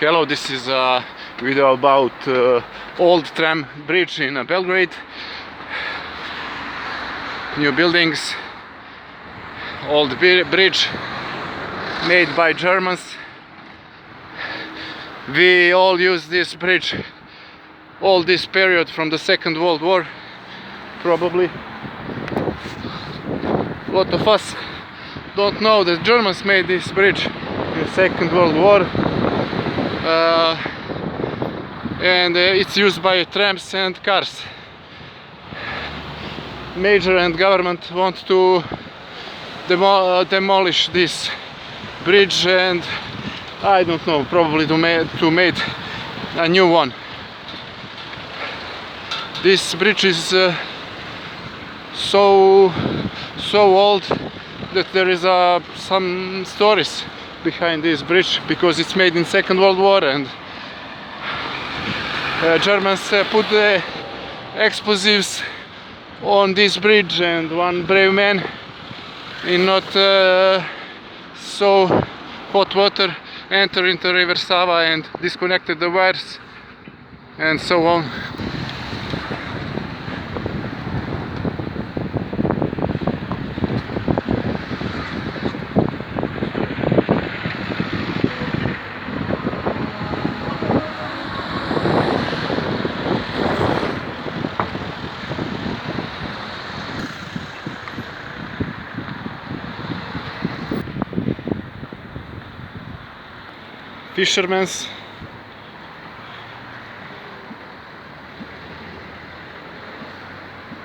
Hello, this is a video about Old Tram Bridge in Belgrade. New buildings, old bridge made by Germans. We all use this bridge all this period from the Second World War, probably. A lot of us don't know that Germans made this bridge in the Second World War, and it's used by trams and cars. Major and government want to demolish this bridge, and I don't know, probably to make a new one. This bridge is so old that there is some stories behind this bridge, because it's made in Second World War, and Germans put the explosives on this bridge, and one brave man in not so hot water entered into the river Sava and disconnected the wires and so on. Fishermen,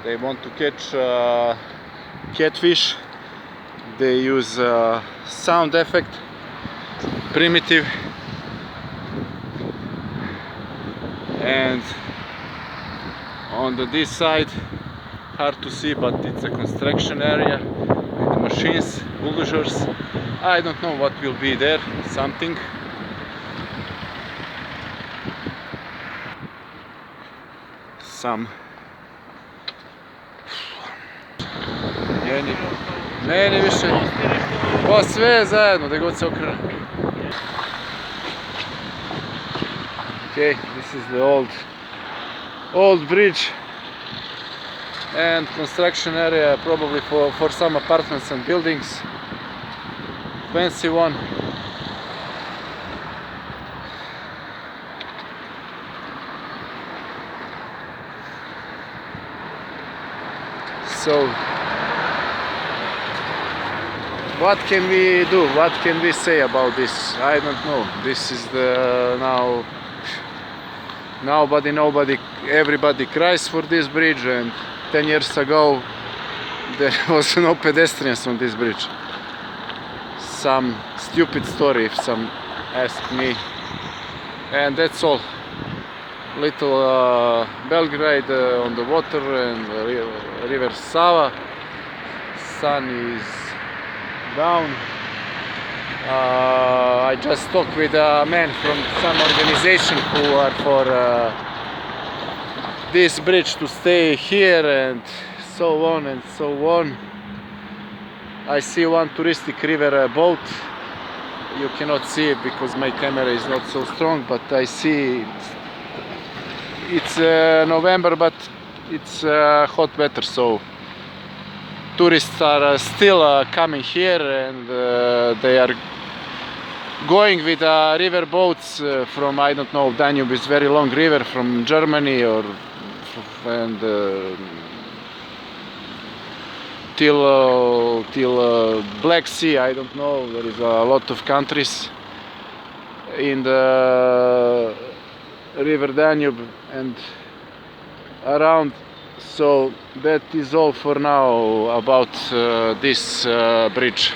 they want to catch catfish. They use sound effect, primitive, and on this side, hard to see, but it's a construction area with machines, bulldozers. I don't know what will be there, something. Meni više, pa sve zajedno, da god se okrene. Okay, this is the old bridge and construction area, probably for some apartments and buildings. Fancy one. So, what can we do? What can we say about this? I don't know. This is the nobody, everybody cries for this bridge, and 10 years ago there was no pedestrians on this bridge. Some stupid story, if some ask me, and that's all. Little Belgrade on the water and river Sava. Sun is down. I just talked with a man from some organization who are for this bridge to stay here, and so on and so on. I see one touristic river boat. You cannot see it because my camera is not so strong, but I see it's November, but it's hot weather, so tourists are still coming here, and they are going with river boats from, I don't know, Danube is very long river, from Germany or till Black Sea. I don't know, there is a lot of countries in the river Danube and around. So that is all for now about this bridge.